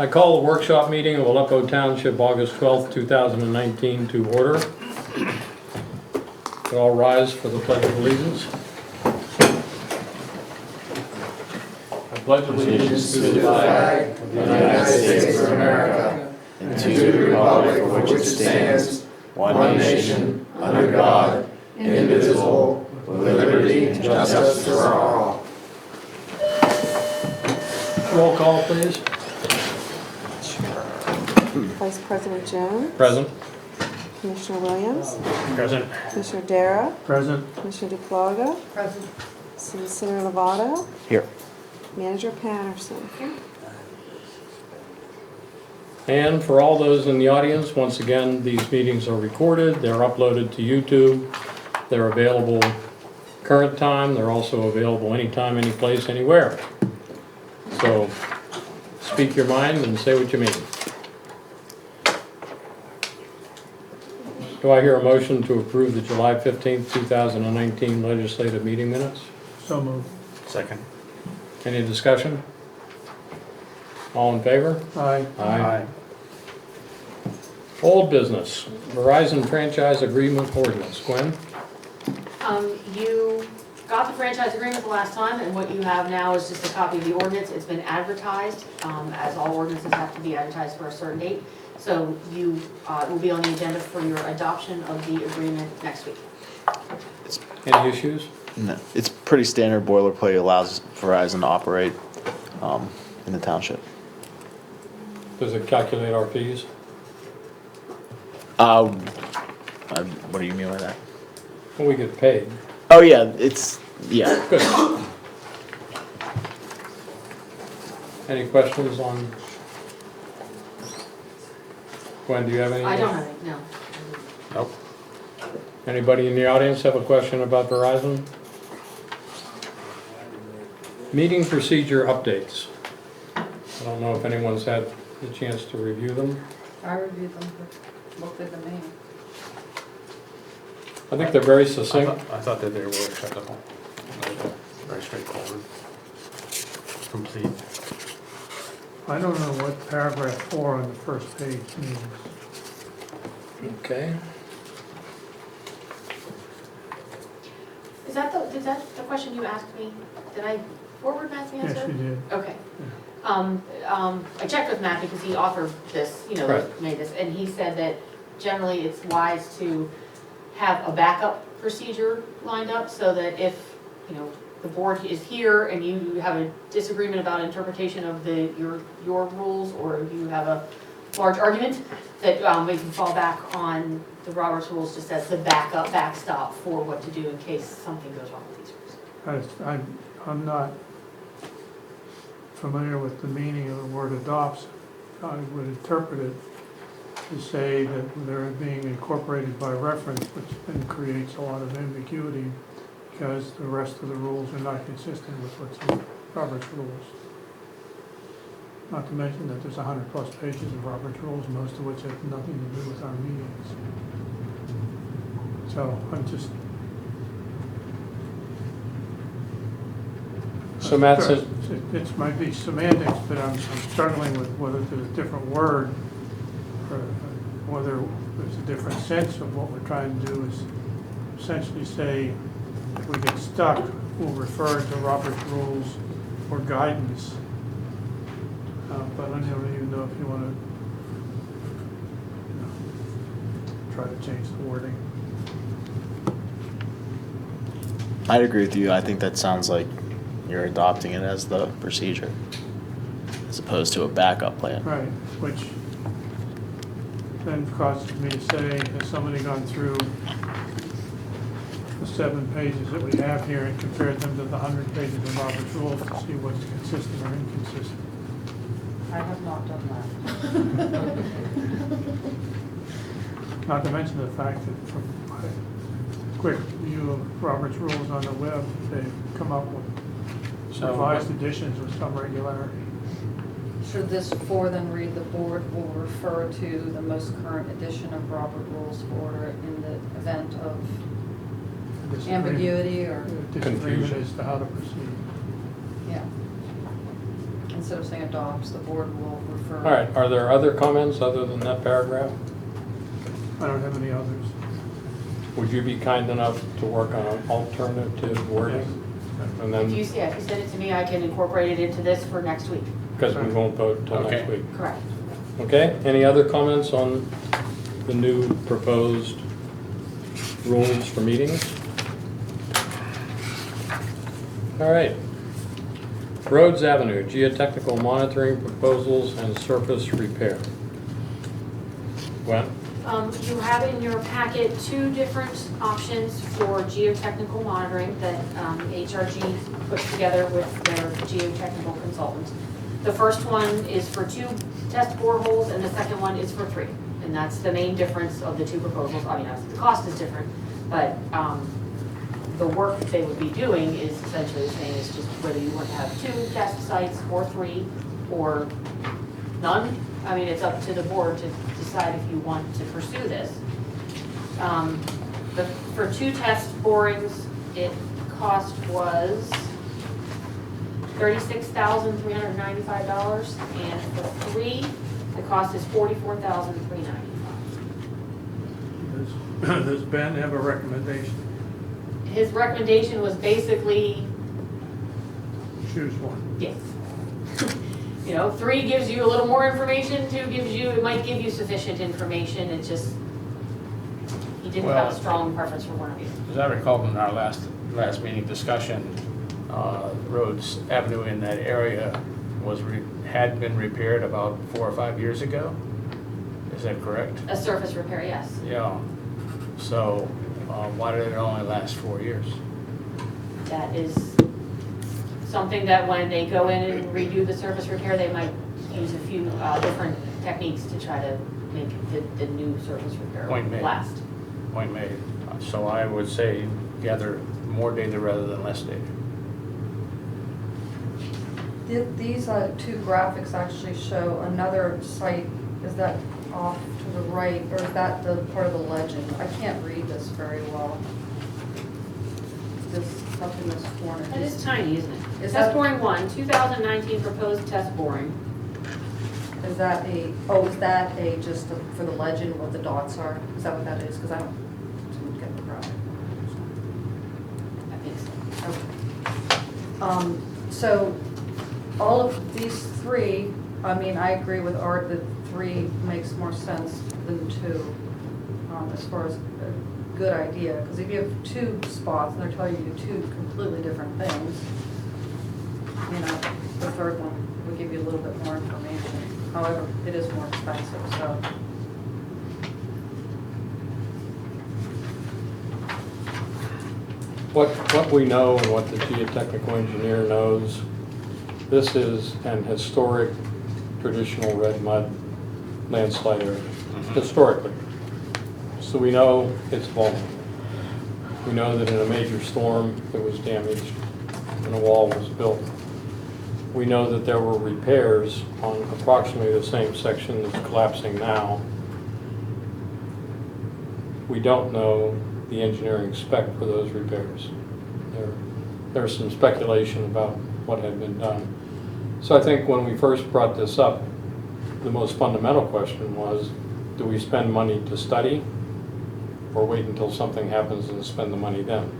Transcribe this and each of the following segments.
I call the workshop meeting of Aleppo Township, August 12th, 2019 to order. We all rise for the Pledge of Allegiance. I pledge allegiance to the flag of the United States of America and to the republic for which it stands, one nation, under God, indivisible, with liberty and justice for all. Roll call, please. Vice President Jones. Present. Commissioner Williams. Present. Commissioner Dara. Present. Commissioner DePlaga. Present. Senator Lovato. Here. Manager Patterson. And for all those in the audience, once again, these meetings are recorded. They're uploaded to YouTube. They're available current time. They're also available anytime, any place, anywhere. So speak your mind and say what you mean. Do I hear a motion to approve the July 15th, 2019 legislative meeting minutes? So moved. Second. Any discussion? All in favor? Aye. Aye. Old business, Verizon franchise agreement ordinance. Gwen? You got the franchise agreement the last time, and what you have now is just a copy of the ordinance. It's been advertised, as all ordinances have to be advertised for a certain date. So you will be on the agenda for your adoption of the agreement next week. Any issues? No, it's pretty standard boilerplate, allows Verizon to operate in the township. Does it calculate our fees? What do you mean by that? Well, we get paid. Oh yeah, yeah. Good. Any questions on? Gwen, do you have any? I don't have any, no. Nope. Anybody in the audience have a question about Verizon? Meeting procedure updates. I don't know if anyone's had the chance to review them. I reviewed them, but looked at the name. I think they're very succinct. I thought that they were acceptable. Very straightforward. Complete. I don't know what paragraph 4 on the first page means. Okay. Is that the question you asked me? Did I forward Matt's answer? Yes, you did. Okay. I checked with Matt because he authored this, Right. made this, and he said that generally it's wise to have a backup procedure lined up so that if, the board is here and you have a disagreement about interpretation of your rules, or if you have a large argument, that we can fall back on the Roberts rules just as the backstop for what to do in case something goes wrong with these rules. I'm not familiar with the meaning of the word adopts. I would interpret it to say that they're being incorporated by reference, which then creates a lot of ambiguity because the rest of the rules are not consistent with what's in Robert's rules. Not to mention that there's 100+ pages of Robert's rules, most of which have nothing to do with our meetings. So I'm just... So Matt says, It might be semantics, but I'm struggling with whether there's a different word, or whether there's a different sense of what we're trying to do is essentially say, if we get stuck, we'll refer to Robert's rules for guidance. But I don't even know if you want to try to change the wording. I'd agree with you. I think that sounds like you're adopting it as the procedure, as opposed to a backup plan. Right, which then causes me to say, has somebody gone through the 7 pages that we have here and compared them to the 100 pages of Robert's rules to see what's consistent or inconsistent? I have not done that. Not to mention the fact that from my quick view of Robert's rules on the web, they've come up with revised editions with some regularity. Should this 4 then read, the board will refer to the most current edition of Robert Rules of Order in the event of ambiguity or, Disagreement Confusion. as to how to proceed. yeah. And instead of saying adopts, the board will refer. All right, are there other comments other than that paragraph? I don't have any others. Would you be kind enough to work on an alternative wording? And If you, then, yeah, if you send it to me, I can incorporate it into this for next week. because we won't vote until next Okay. week. Correct. Okay, any other comments on the new proposed rules for meetings? All right. Rhodes Avenue, geotechnical monitoring proposals and surface repair. Gwen? You have in your packet two different options for geotechnical monitoring that HRG put together with their geotechnical consultant. The first one is for 2 test boreholes and the second one is for 3. And that's the main difference of the two proposals. I mean, obviously the cost is different, but the work that they would be doing is essentially the same. It's just whether you want to have 2 test sites or 3 or none. I mean, it's up to the board to decide if you want to pursue this. For 2 test borings, cost was $36,395, and for 3, the cost is $44,395. Does Ben have a recommendation? His recommendation was basically, Choose one. yes. 3 gives you a little more information, 2 gives you, it might give you sufficient information, it just, he didn't have a Well- strong preference for one of you. As I recall from our last meeting discussion, Rhodes Avenue in that area had been repaired about 4 or 5 years ago. Is that correct? A surface repair, yes. Yeah. So why did it only last 4 years? That is something that when they go in and redo the surface repair, they might use a few different techniques to try to make the new surface repair Point made. last. Point made. So I would say gather more data rather than less data. These 2 graphics actually show another site. Is that off to the right, or is that the part of the legend? I can't read this very well. This up in this corner. That is tiny, isn't it? Is Test that- boring 1, 2019 proposed test boring. Is that just for the legend, what the dots are? Is that what that is? Because I didn't get the graphic. I think so. Okay. So all of these 3, I mean, I agree with Art that 3 makes more sense than 2 as far as a good idea. Because if you have 2 spots and they're telling you 2 completely different things, the third one will give you a little bit more information. However, it is more expensive, so. What we know and what the geotechnical engineer knows, this is an historic, traditional red mud landslide area, historically. So we know it's vulnerable. We know that in a major storm, it was damaged and a wall was built. We know that there were repairs on approximately the same section that's collapsing now. We don't know the engineering spec for those repairs. There's some speculation about what had been done. So I think when we first brought this up, the most fundamental question was, do we spend money to study or wait until something happens and spend the money then?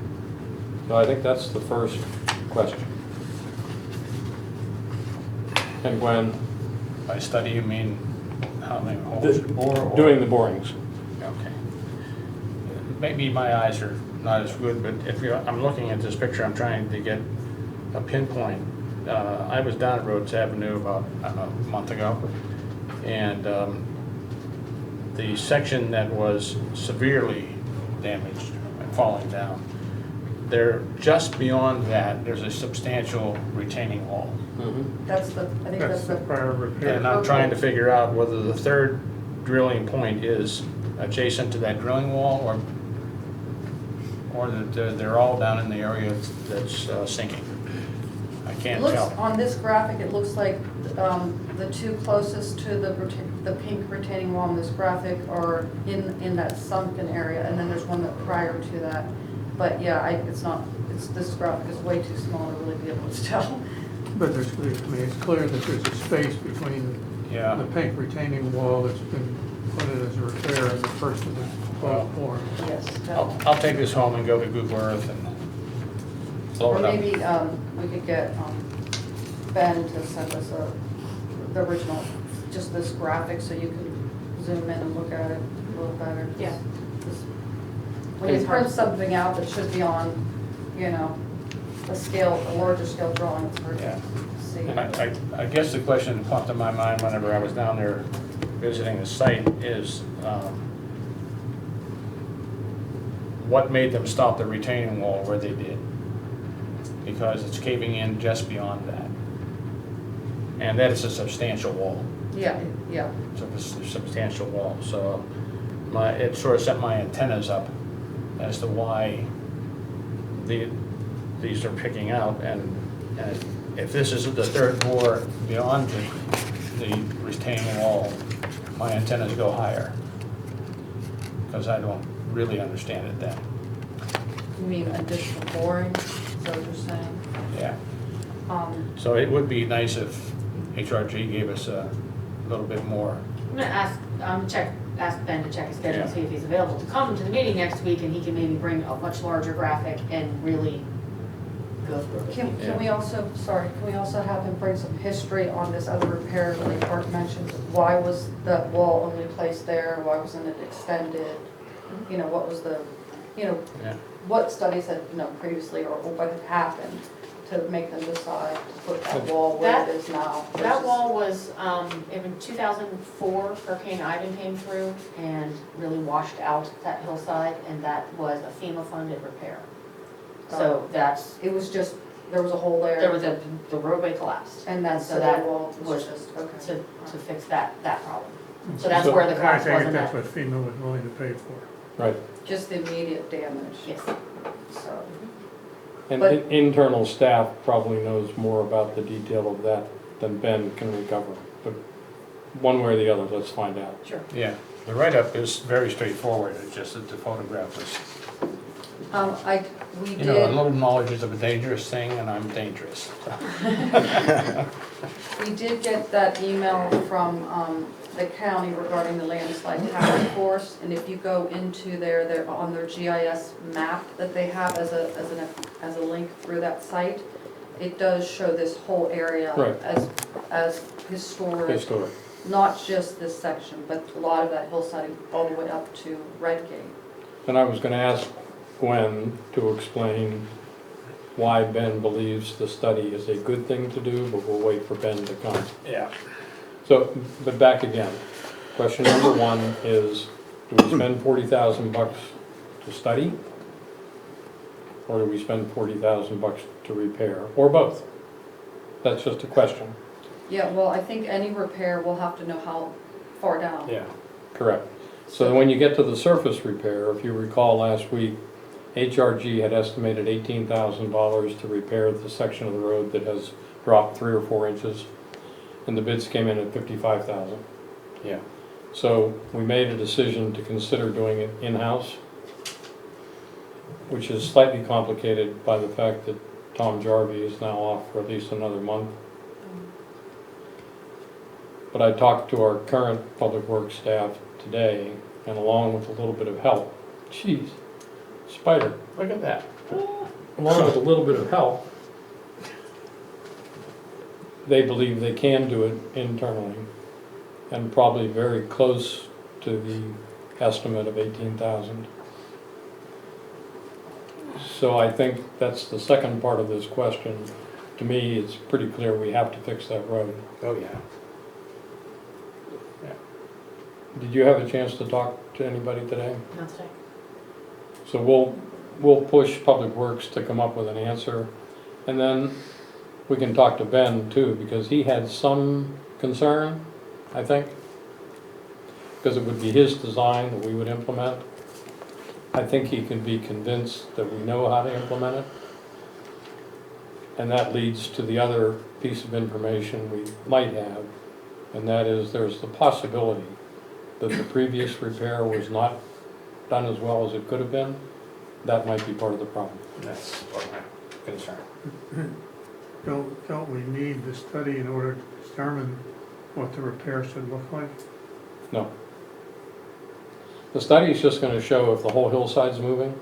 So I think that's the first question. And when By study, you mean how many holes you bore? Or? doing the borings. Okay. Maybe my eyes are not as good, but I'm looking at this picture, I'm trying to get a pinpoint. I was down at Rhodes Avenue about a month ago, and the section that was severely damaged and falling down, just beyond that, there's a substantial retaining wall. That's I think that's the. prior repair. And I'm trying to figure out whether the third drilling point is adjacent to that drilling wall, or that they're all down in the area that's sinking. I can't tell. On this graphic, it looks like the 2 closest to the pink retaining wall on this graphic are in that sunken area, and then there's one that prior to that. But yeah, this graphic is way too small to really be able to tell. But there's, I mean, it's clear that there's a space between Yeah. the pink retaining wall that's been put in as a repair and the first of the Well, floor. Yes. I'll take this home and go to Google Earth and blow Or it up. maybe we could get Ben to send us the original, just this graphic, so you can zoom in and look at it a little better. Yeah. When you print something out that should be on, you know, a scale, a larger scale drawing, it's hard Yeah. to see. And I guess the question that popped in my mind whenever I was down there visiting the site is, what made them stop the retaining wall where they did? Because it's caving in just beyond that. And that is a substantial wall. Yeah, yeah. It's a substantial wall, so it sort of set my antennas up as to why these are picking out, and if this is the third bore beyond the retaining wall, my antennas go higher, because I don't really understand it then. You mean additional boring, is that what you're saying? Yeah, So it would be nice if HRG gave us a little bit more. I'm gonna ask, ask Ben to check his schedule, and Yeah. see if he's available to come to the meeting next week, and he can maybe bring a much larger graphic and really go through it. Can we also, sorry, can we also have him bring some history on this other repair, like Art mentioned? Why was that wall only placed there? Why wasn't it extended? You know, what was the, you know, Yeah. what studies had, you know, previously, or what had happened to make them decide to put that wall where it is now? That versus- wall was, in 2004, Hurricane Ivan came through and really washed out that hillside, and that was a FEMA-funded repair. So that's, It was just, there was a hole there? there was the roadway collapsed. And that's So the that wall was was just, to, okay. to fix that problem. So that's where the I collapse think wasn't that's at. what FEMA was willing to pay for. Right. Just the immediate damage, Yes. so. And But- internal staff probably knows more about the detail of that than Ben can recover. But one way or the other, let's find out. Sure. Yeah, the write-up is very straightforward, it's just that the photograph is, We you know, a did, little knowledge is a dangerous thing, and I'm dangerous. we did get that email from the county regarding the landslide task force, and if you go into they're on their GIS map that they have as a link through that site, it does show this whole area Right. as historic, Historic. not just this section, but a lot of that hillside all the way up to Redgate. And I was gonna ask Gwen to explain why Ben believes the study is a good thing to do, but we'll wait for Ben to come. Yeah. So, but back again, question number one is, do we spend $40,000 to study? Or do we spend $40,000 to repair, or both? That's just a question. Yeah, well, I think any repair, we'll have to know how far down. Yeah. Correct. So when you get to the surface repair, if you recall last week, HRG had estimated $18,000 to repair the section of the road that has dropped 3 or 4 inches, and the bids came in at $55,000. Yeah. So we made a decision to consider doing it in-house, which is slightly complicated by the fact that Tom Jarvie is now off for at least another month. But I talked to our current public works staff today, and along with a little bit of help, geez, spider, Look at that. along with a little bit of help, they believe they can do it internally, and probably very close to the estimate of 18,000. So I think that's the second part of this question. To me, it's pretty clear we have to fix that road. Oh, yeah. Did you have a chance to talk to anybody today? Not today. So we'll push Public Works to come up with an answer, and then we can talk to Ben too, because he had some concern, I think, because it would be his design that we would implement. I think he can be convinced that we know how to implement it. And that leads to the other piece of information we might have, and that is there's the possibility that the previous repair was not done as well as it could have been. That might be part of the problem. That's part of my concern. don't we need the study in order to determine what the repair should look like? No. The study is just gonna show if the whole hillside's moving.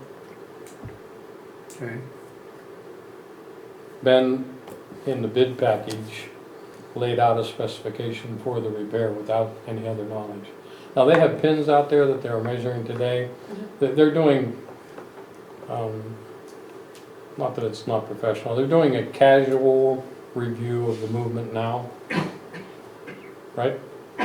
Okay, Ben, in the bid package, laid out a specification for the repair without any other knowledge. Now, they have pins out there that they're measuring today. They're doing, not that it's not professional, they're doing a casual review of the movement now. Right?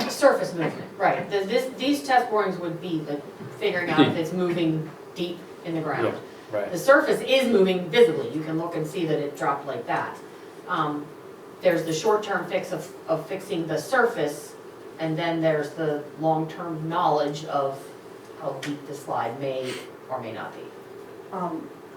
Surface movement, right. These test borings would be the figuring out if Deep. it's moving deep in the ground. Right. The surface is moving visibly, you can look and see that it dropped like that. There's the short-term fix of fixing the surface, and then there's the long-term knowledge of how deep the slide may or may not be.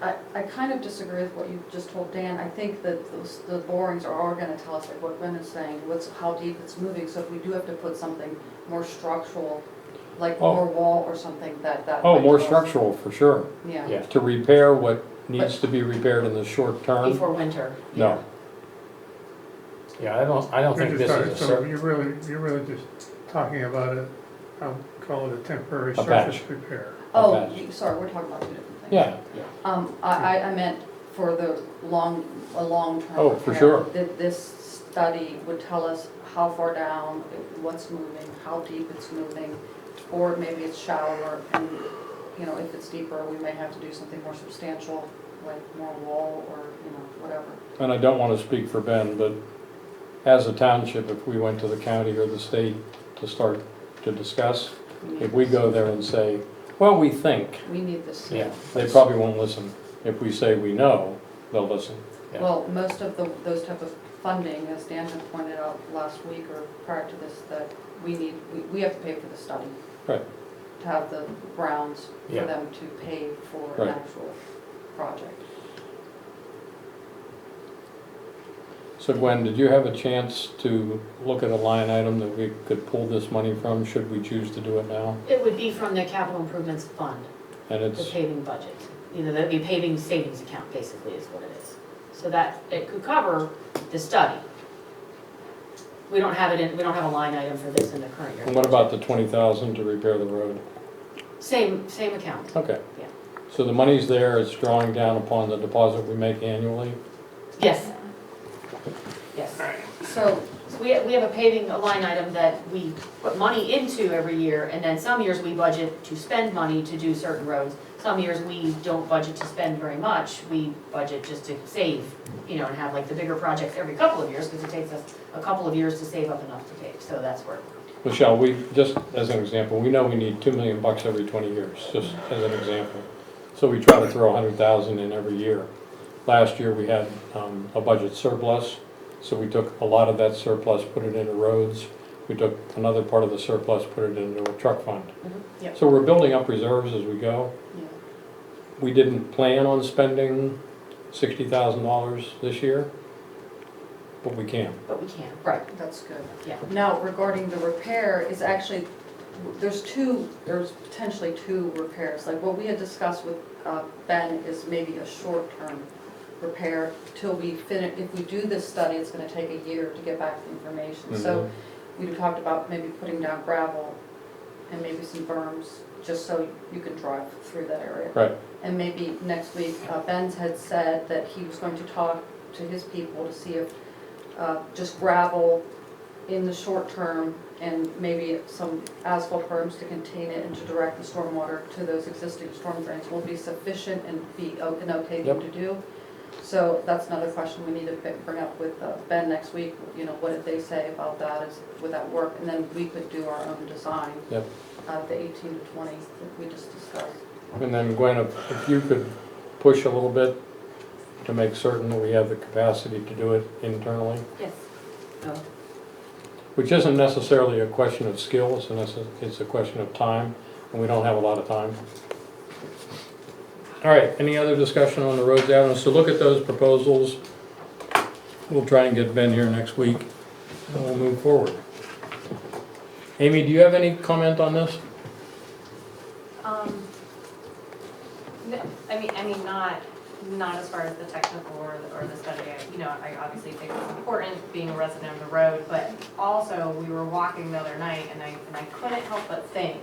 I kind of disagree with what you just told Dan. I think that the borings are all gonna tell us, like what Ben is saying, how deep it's moving. So if we do have to put something more structural, like Oh. more wall or something, that Oh, might more help. structural, for sure. Yeah. To repair what needs to be repaired in the short term, Before winter. no. Yeah, I don't think this is a so you're really just talking about it, I'll call it a temporary A surface patch. repair. Oh, Okay. sorry, we're talking about two different things. Yeah, I meant for a long-term. Oh, for repair. sure. This study would tell us how far down, what's moving, how deep it's moving, or maybe it's shallower, and, you know, if it's deeper, we may have to do something more substantial, like more wall or, you know, whatever. and I don't want to speak for Ben, but as a township, if we went to the county or the state to start to discuss, if we go there and say, well, we think, We need this. Yeah. they probably won't listen. If we say we know, they'll listen. Yeah. Well, most of those type of funding, as Dan had pointed out last week or prior to this, that we have to pay for the study. Right. To have the grounds Yeah. for them to pay for Right. an actual project. So Gwen, did you have a chance to look at a line item that we could pull this money from, should we choose to do it now? It would be from the capital improvements fund, And the it's, paving budget. You know, that'd be paving savings account, basically, is what it is. So that, it could cover the study. We don't have a line item for this in the current year. and what about the 20,000 to repair the road? Same account. Okay. Yeah. So the money's there, it's drawing down upon the deposit we make annually? Yes. Yes. So, So we have a paving line item that we put money into every year, and then some years we budget to spend money to do certain roads. Some years we don't budget to spend very much, we budget just to save, you know, and have like the bigger projects every couple of years, because it takes us a couple of years to save up enough to pave, so that's where. Michelle, we, just as an example, we know we need $2 million every 20 years, just as an example. So we try to throw 100,000 in every year. Last year, we had a budget surplus, so we took a lot of that surplus, put it into roads. We took another part of the surplus, put it into a truck fund. Yep. So we're building up reserves as we go. yeah. We didn't plan on spending $60,000 this year, but we can. But we can, right, That's good. yeah. Now, regarding the repair, is actually, there's potentially two repairs. Like what we had discussed with Ben is maybe a short-term repair till we finish. If we do this study, it's gonna take a year to get back the information. So we talked about maybe putting down gravel and maybe some berms, just so you can drive through that area. Right. And maybe next week, Ben's had said that he was going to talk to his people to see if just gravel in the short term and maybe some asphalt berms to contain it and to direct the stormwater to those existing storm drains will be sufficient and be an okay thing to do. So that's another question we need to bring up with Ben next week. You know, what did they say about that? Would that work? And then we could do our own design. Yep. The 18 to 20 that we just discussed. And then Gwen, if you could push a little bit to make certain that we have the capacity to do it internally, Yes. Oh, which isn't necessarily a question of skill, it's a question of time, and we don't have a lot of time. All right, any other discussion on the roads avenue? So look at those proposals. We'll try and get Ben here next week, and we'll move forward. Amy, do you have any comment on this? No, I mean, not, not as far as the technical or the study. You know, I obviously think it's important, being a resident of the road, but also we were walking the other night and I couldn't help but think,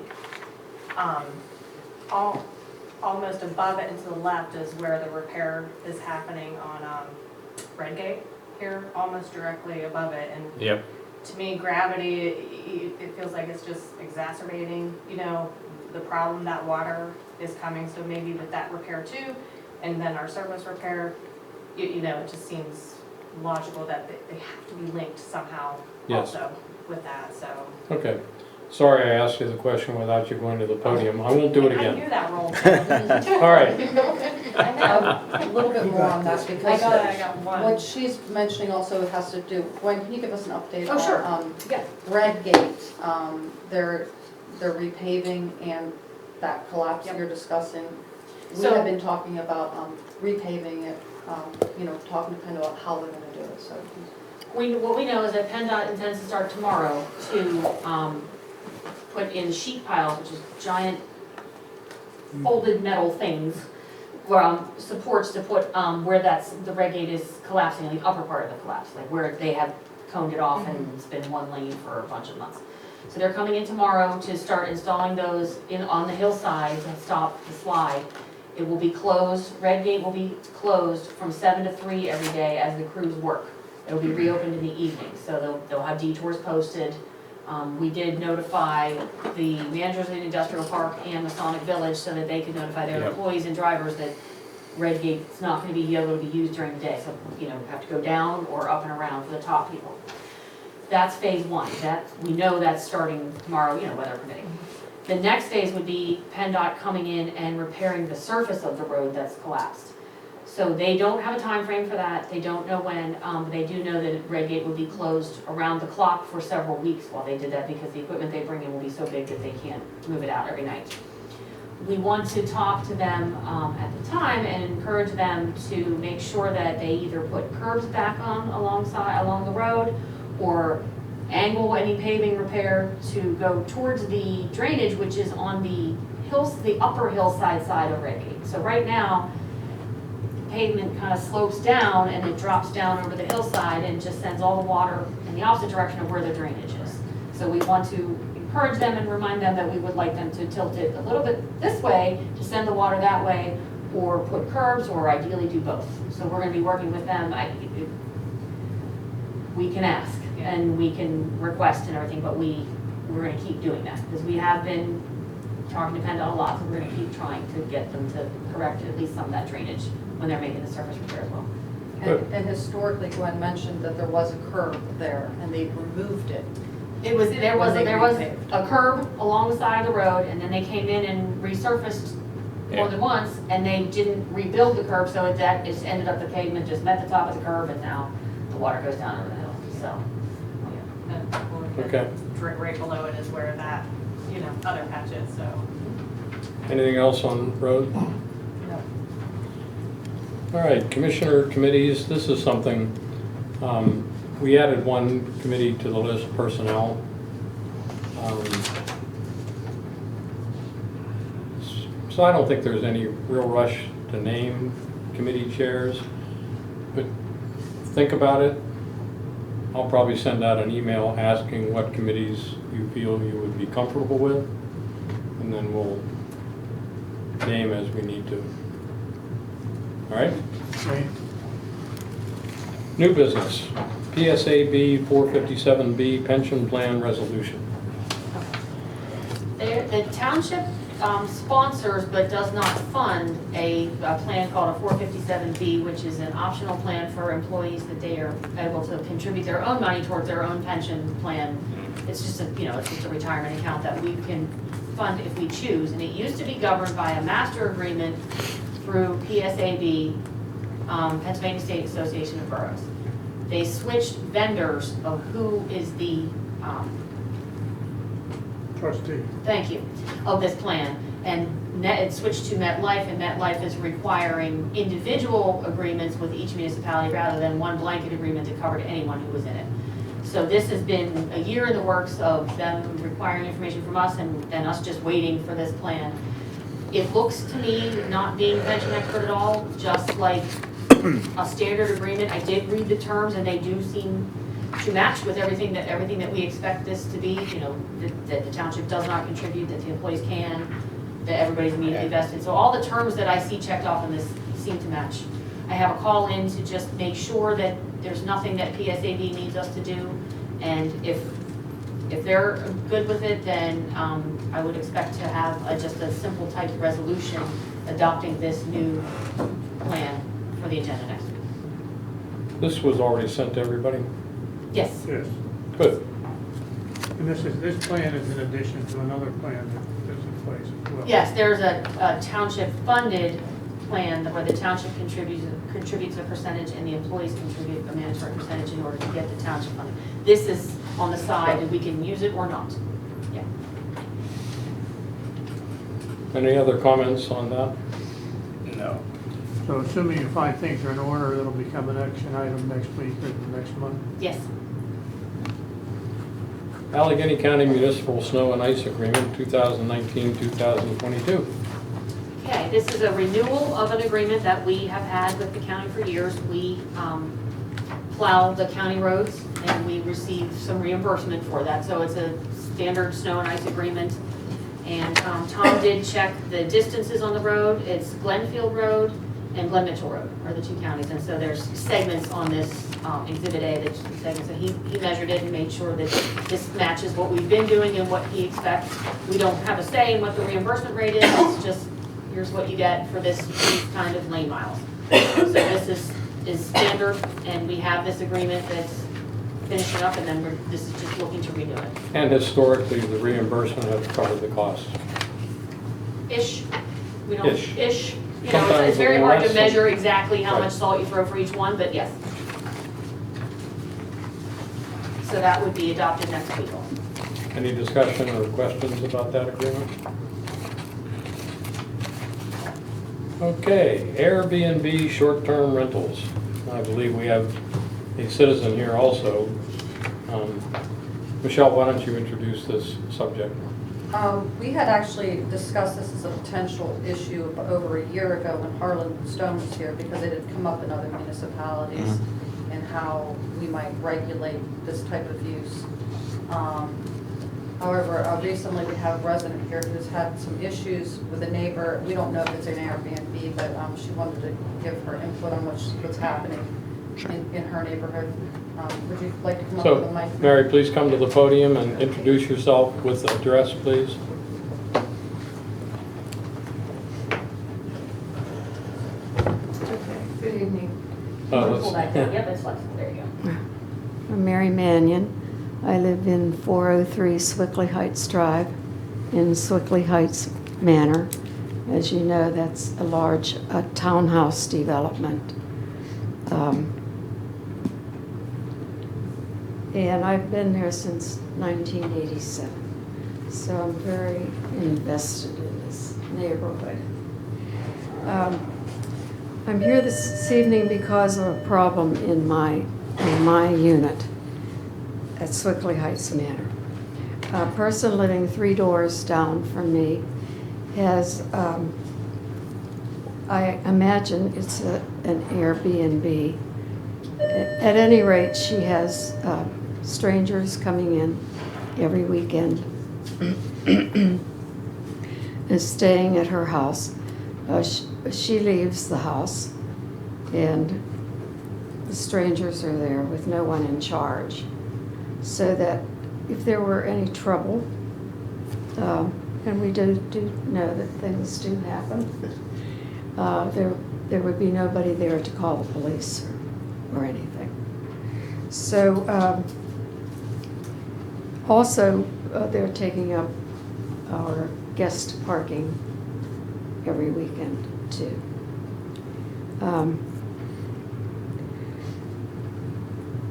almost above it and to the left is where the repair is happening on, Redgate here, almost directly above it. And Yep. to me, gravity, it feels like it's just exacerbating, you know, the problem that water is coming. So maybe with that repair too, and then our surface repair, you know, it just seems logical that they have to be linked somehow Yes. also with that, so. Okay. Sorry I asked you the question without you going to the podium. I won't do it I again. knew that role. All right. I know. A little bit more on that I because got one. what she's mentioning also has to do, Gwen, can you give us an update? Oh, sure. on, Yeah. Redgate, they're repaving and that collapse that Yep. you're discussing. We So- have been talking about repaving it, you know, talking to PennDOT about how they're gonna do it, so. What we know is that PennDOT intends to start tomorrow to put in sheet piles, which is giant folded metal things, supports to put where the red gate is collapsing, in the upper part of the collapse, like where they have coned it off and it's been one lane for a bunch of months. So they're coming in tomorrow to start installing those on the hillside to stop the slide. It will be closed, Red Gate will be closed from 7 to 3 every day as the crews work. It'll be reopened in the evening, so they'll have detours posted. We did notify the managers of the industrial park and Masonic Village so that they could notify their Yep. employees and drivers that Red Gate's not gonna be able to be used during the day, so, you know, we have to go down or up and around for the top people. That's phase one, we know that's starting tomorrow, you know, weather permitting. The next phase would be PennDOT coming in and repairing the surface of the road that's collapsed. So they don't have a time frame for that, they don't know when, but they do know that Red Gate will be closed around the clock for several weeks while they did that, because the equipment they bring in will be so big that they can't move it out every night. We want to talk to them at the time and encourage them to make sure that they either put curbs back on along the road, or angle any paving repair to go towards the drainage, which is on the upper hillside side of Red Gate. So right now, pavement kind of slopes down and it drops down over the hillside and just sends all the water in the opposite direction of where the drainage is. So we want to encourage them and remind them that we would like them to tilt it a little bit this way to send the water that way, or put curbs, or ideally do both. So we're going to be working with them. We can ask and we can request and everything, but we're going to keep doing that because we have been talking to PennDOT a lot, so we're going to keep trying to get them to correct at least some of that drainage when they're making the surface repair as well. And historically, Gwen mentioned that there was a curb there and they removed it. There was When they repaved. a curb along the side of the road, and then they came in and resurfaced more than once, and they didn't rebuild the curb, so that just ended up the pavement just met the top of the curb, and now the water goes down over the hill, so. Okay. Right below it is where that, you know, other patch is, so. Anything else on road? No. All right, commissioner committees, this is something, we added one committee to the list, personnel. So I don't think there's any real rush to name committee chairs, but think about it. I'll probably send out an email asking what committees you feel you would be comfortable with, and then we'll name as we need to. All right? Right. New business, PSAB 457B pension plan resolution. The township sponsors but does not fund a plan called a 457B, which is an optional plan for employees that they are able to contribute their own money towards their own pension plan. It's just it's just a retirement account that we can fund if we choose. And it used to be governed by a master agreement through PSAB, Pennsylvania State Association of Boroughs. They switched vendors of who is the Trustee. thank you, of this plan. And it switched to MetLife, and MetLife is requiring individual agreements with each municipality rather than one blanket agreement that covered anyone who was in it. So this has been a year in the works of them requiring information from us and us just waiting for this plan. It looks to me, not being a pension expert at all, just like a standard agreement. I did read the terms and they do seem to match with everything that we expect this to be, you know, that the township does not contribute, that the employees can, that everybody's immediately vested. So all the terms that I see checked off in this seem to match. I have a call in to just make sure that there's nothing that PSAB needs us to do, and if they're good with it, then I would expect to have just a simple type resolution adopting this new plan for the agenda next week. This was already sent to everybody? Yes, Yes. Good. And this plan is in addition to another plan that's in place as well. yes, there's a township-funded plan where the township contributes a percentage and the employees contribute a mandatory percentage in order to get the township funding. This is on the side, and we can use it or not. Yeah. Any other comments on that? No. So assuming you find things are in order, it'll become an action item next week or the next month? Yes. Allegheny County Municipal Snow and Ice Agreement, 2019-2022. Okay, this is a renewal of an agreement that we have had with the county for years. We plow the county roads and we receive some reimbursement for that. So it's a standard snow and ice agreement. And Tom did check the distances on the road. It's Glenfield Road and Glen Mitchell Road are the two counties. And so there's segments on this Exhibit A, that segments. So he measured it and made sure that this matches what we've been doing and what he expects. We don't have a say in what the reimbursement rate is. It's just, here's what you get for these kind of lane miles. So this is standard, and we have this agreement that's finishing up, and then this is just looking to renew it. And historically, the reimbursement has covered the cost. Ish. We don't, Ish. ish. You know, Sometimes it's very a hard to less. measure exactly how Right. much salt you throw for each one, but yes. So that would be adopted next week. Any discussion or questions about that agreement? Okay, Airbnb short-term rentals. I believe we have a citizen here also. Michelle, why don't you introduce this subject? We had actually discussed this as a potential issue over a year ago when Harlan Stone was here, because it had come up in other municipalities and how we might regulate this type of use. However, recently we have a resident here who's had some issues with a neighbor. We don't know if it's an Airbnb, but she wanted to give her input on what's happening in her neighborhood. Would you like to come up with a So, mic? Mary, please come to the podium and introduce yourself with the address, please. Okay, good evening. Pull that down. Yep, it's flexible. There you go. I'm Mary Mannion. I live in 403 Swickley Heights Drive in Swickley Heights Manor. As you know, that's a large townhouse development. And I've been there since 1987. So I'm very invested in this neighborhood. I'm here this evening because of a problem in my unit at Swickley Heights Manor. A person living 3 doors down from me has, I imagine it's an Airbnb. At any rate, she has strangers coming in every weekend and staying at her house. She leaves the house and the strangers are there with no one in charge. So that if there were any trouble, and we do know that things do happen, there would be nobody there to call the police or anything. So also they're taking up our guest parking every weekend too.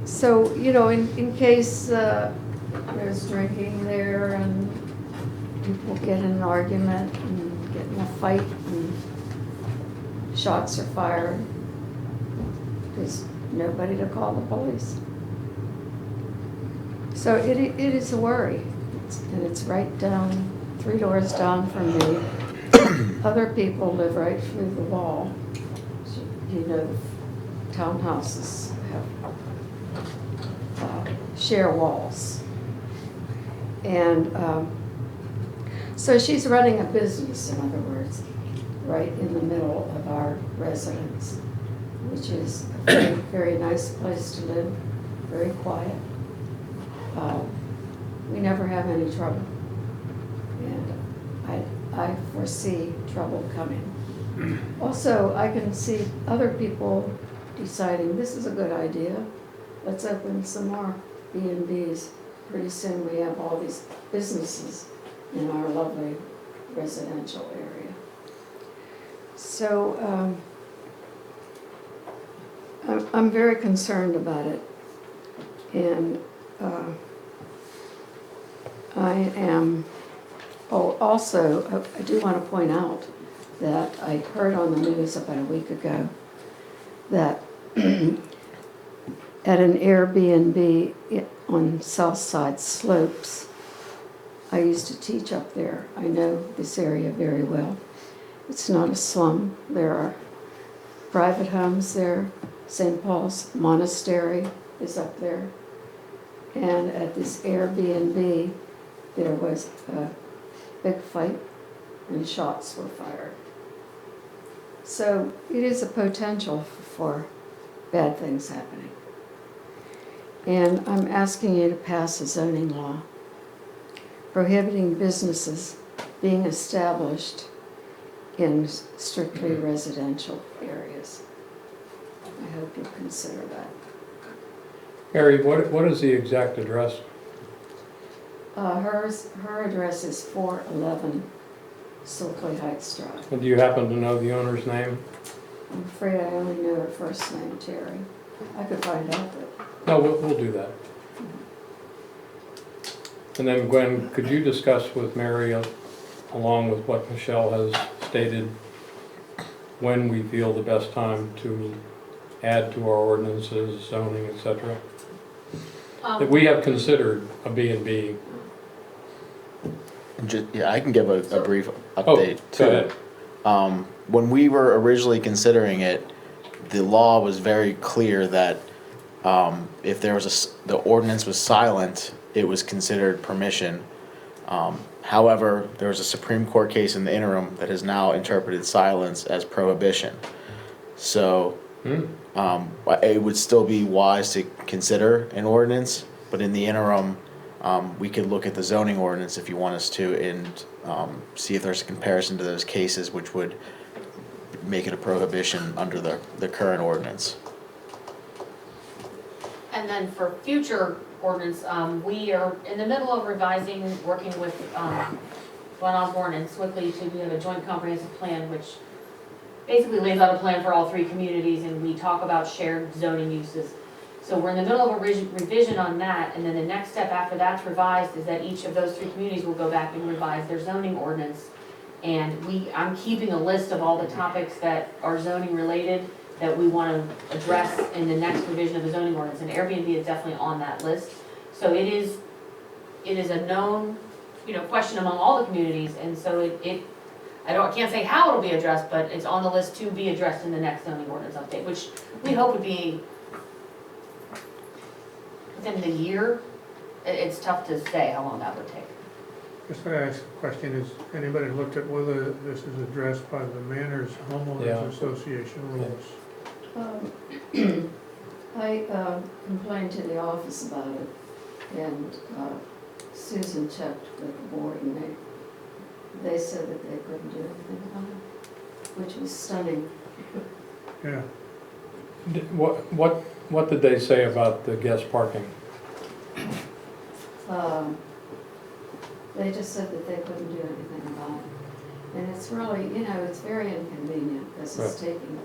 So, you know, in case there's drinking there and people get in an argument and get in a fight and shots are fired, there's nobody to call the police. So it is a worry, and it's right down, 3 doors down from me. other people live right through the wall. You know, townhouses have, share walls. And so she's running a business, in other words, right in the middle of our residence, which is a very, very nice place to live, very quiet. We never have any trouble. And I foresee trouble coming. Also, I can see other people deciding, this is a good idea. Let's open some more B&Bs. Pretty soon we have all these businesses in our lovely residential area. So I'm very concerned about it. And I am, also, I do want to point out that I heard on the news about a week ago that at an Airbnb on Southside Slopes, I used to teach up there. I know this area very well. It's not a slum. There are private homes there. St. Paul's Monastery is up there. And at this Airbnb, there was a big fight and shots were fired. So it is a potential for bad things happening. And I'm asking you to pass a zoning law prohibiting businesses being established in strictly residential areas. I hope you consider that. Harry, what is the exact address? Her address is 411 Silkley Heights Drive. And do you happen to know the owner's name? I'm afraid I only know her first name, Terry. I could find out, but No, we'll do that. And then Gwen, could you discuss with Mary, along with what Michelle has stated, when we feel the best time to add to our ordinances, zoning, etc.? That we have considered a B&B. Yeah, I can give a brief Oh, update go too. ahead. When we were originally considering it, the law was very clear that if there was the ordinance was silent, it was considered permission. However, there was a Supreme Court case in the interim that has now interpreted silence as prohibition. So it would still be wise to consider an ordinance, but in the interim, we could look at the zoning ordinance if you want us to and see if there's a comparison to those cases which would make it a prohibition under the current ordinance. And then for future ordinance, we are in the middle of revising, working with Glenn Osborne and Swickley we have a joint comprehensive plan which basically lays out a plan for all three communities, and we talk about shared zoning uses. So we're in the middle of a revision on that, and then the next step after that's revised is that each of those three communities will go back and revise their zoning ordinance. And I'm keeping a list of all the topics that are zoning related that we want to address in the next revision of the zoning ordinance, and Airbnb is definitely on that list. So it is a known, question among all the communities, and so I can't say how it'll be addressed, but it's on the list to be addressed in the next zoning ordinance update, which we hope would be within the year. It's tough to say how long that would take. Just to ask a question, has anybody looked at whether this is addressed by the Manners Homeowners Association rules? I complained to the office about it, and Susan checked with the board, and they said that they couldn't do anything about it, which was stunning. Yeah. What did they say about the guest parking? They just said that they couldn't do anything about it. And it's really, it's very inconvenient because it's taking,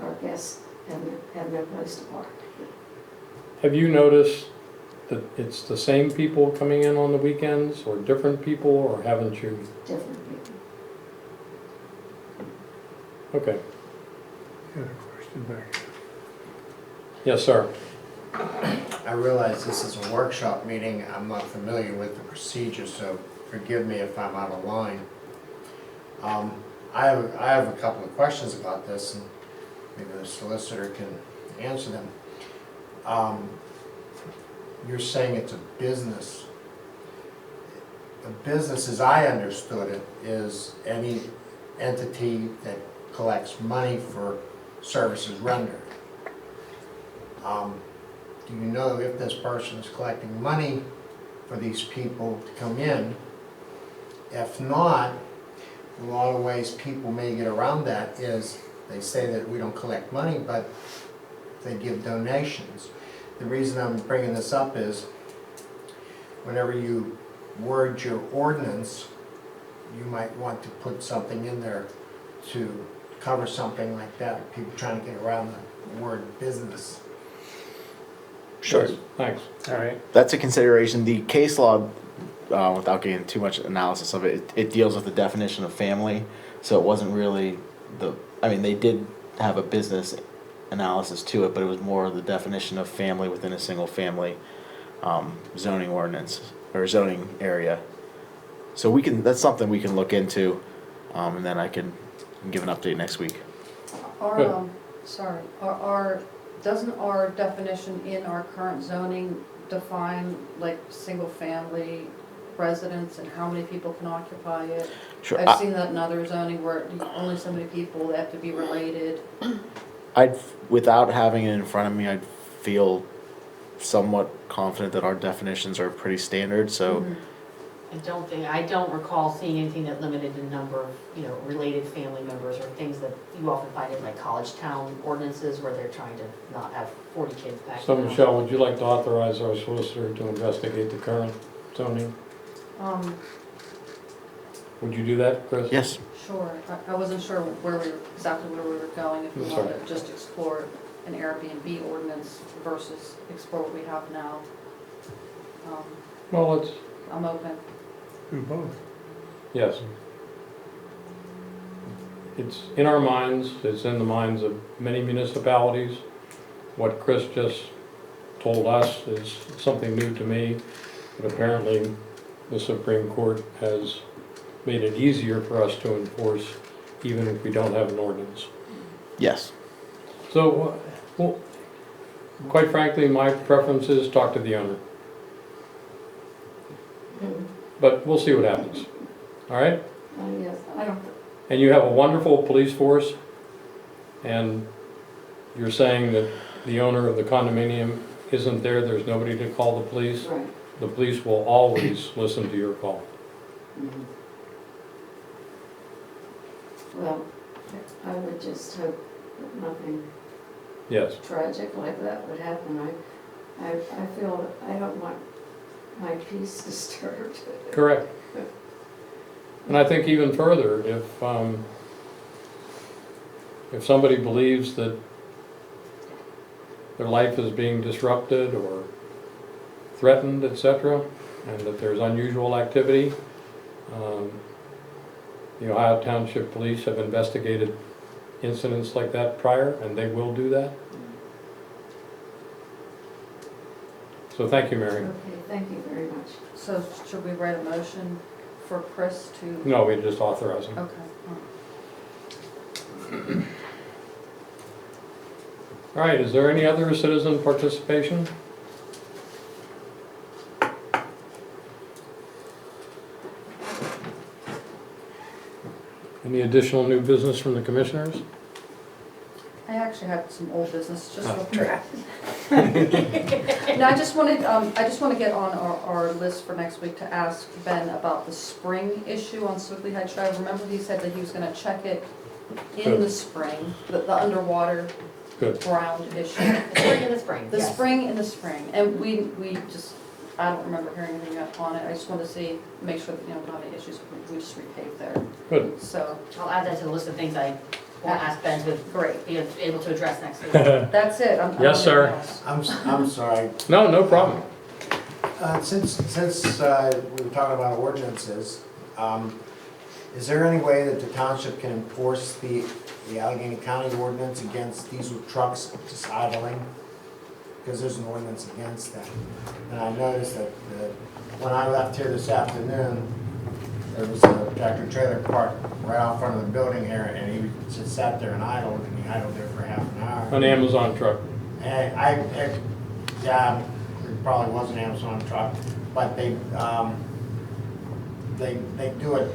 our guests have no place to park. Have you noticed that it's the same people coming in on the weekends, or different people, or haven't you? Different people. Okay. Had a question back here. Yes, sir. I realize this is a workshop meeting. I'm not familiar with the procedure, so forgive me if I'm out of line. I have a couple of questions about this, and maybe the solicitor can answer them. You're saying it's a business. A business, as I understood it, is any entity that collects money for services rendered. Do you know if this person is collecting money for these people to come in? If not, a lot of ways people may get around that is they say that we don't collect money, but they give donations. The reason I'm bringing this up is whenever you word your ordinance, you might want to put something in there to cover something like that, people trying to get around the word business. Sure. Yes, thanks. All right. That's a consideration. The case law, without getting too much analysis of it, it deals with the definition of family. So it wasn't really I mean, they did have a business analysis to it, but it was more the definition of family within a single family zoning ordinance or zoning area. So that's something we can look into, and then I can give an update next week. Our, doesn't our definition in our current zoning define like single-family residence and how many people can occupy it? Sure. I've seen that in other zoning where only so many people have to be related. Without having it in front of me, I'd feel somewhat confident that our definitions are pretty standard, so. Mhm. I don't recall seeing anything that limited the number of, related family members or things that you often find in like college town ordinances where they're trying to not have 40 kids back. So Michelle, would you like to authorize our solicitor to investigate the current zoning? Would you do that, Chris? Yes. Sure, I wasn't sure exactly where we were going, if we That's wanted right. to just explore an Airbnb ordinance versus explore what we have now. Well, I'm open. Do both. yes. It's in our minds, it's in the minds of many municipalities. What Chris just told us is something new to me, but apparently the Supreme Court has made it easier for us to enforce even if we don't have an ordinance. Yes. So, well, quite frankly, my preference is talk to the owner. But we'll see what happens, all right? Yes, I don't, And you have a wonderful police force, and you're saying that the owner of the condominium isn't there, there's nobody to call the police? right. The police will always listen to your call. Mhm. Well, I would just hope that nothing Yes, tragic like that would happen. I feel that I don't want my peace disturbed. correct. And I think even further, if somebody believes that their life is being disrupted or threatened, etc., and that there's unusual activity, the Ohio Township Police have investigated incidents like that prior, and they will do that. So thank you, Mary. Okay, thank you very much. So should we write a motion for Chris to? No, we just authorize them. Okay. All right, is there any other citizen participation? Any additional new business from the commissioners? I actually have some old business, just real Okay. quick. No, I just want to get on our list for next week to ask Ben about the spring issue on Swickley Heights Drive. Remember he said that he was gonna check it in Good. the spring, the underwater Good. ground issue. The spring in the spring, The yes. spring in the spring, and we just, I don't remember hearing anything on it. I just want to see, make sure that, we don't have any issues, we just repave there. Good. So, I'll add that to the list of things I will ask Ben to great, be able to address next week. that's it. I don't Yes, have sir. anything else. I'm sorry. No, no problem. Since we were talking about ordinances, is there any way that the township can enforce the Allegheny County ordinance against diesel trucks just idling? Because there's an ordinance against that. And I noticed that when I left here this afternoon, there was a tractor trailer parked right out front of the building here, and he just sat there and idled, and he idled there for half an hour. An Amazon truck. And yeah, it probably was an Amazon truck, but they do it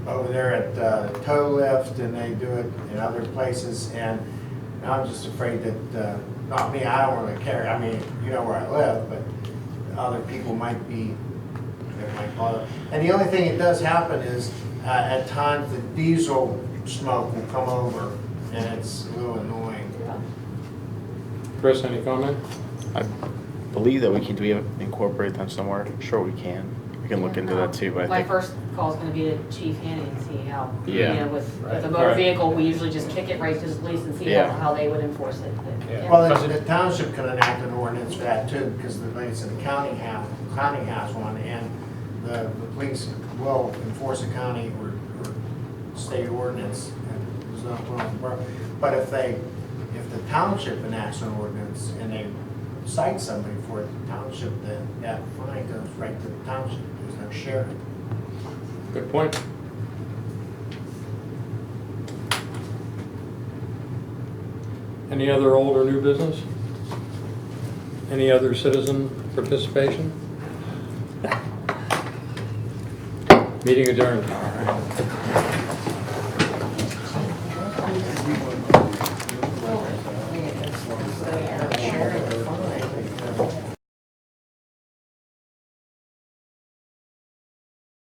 over there at Tow Lift, and they do it in other places, and I'm just afraid that, not me, I don't really care, I mean, you know where I live, but other people might be, that might bother. And the only thing that does happen is, at times, the diesel smoke will come over, and it's a little annoying. Chris, any comment? I believe that do we incorporate them somewhere? Sure we can. We can look into that too, but I My think, first call is gonna be to Chief Hanny and see how, you Yeah. know, with a Right. motor vehicle, we usually just kick it right to the police and see Yeah. how they would enforce it. But, Yeah. Well, the township can enact an ordinance for that too, because the county has one, and the police will enforce a county or state ordinance, and there's no problem. But if the township enacts an ordinance and they cite somebody for it, the township, then that fine goes right to the township, there's no sharing. Good point. Any other old or new business? Any other citizen participation? Meeting adjourned.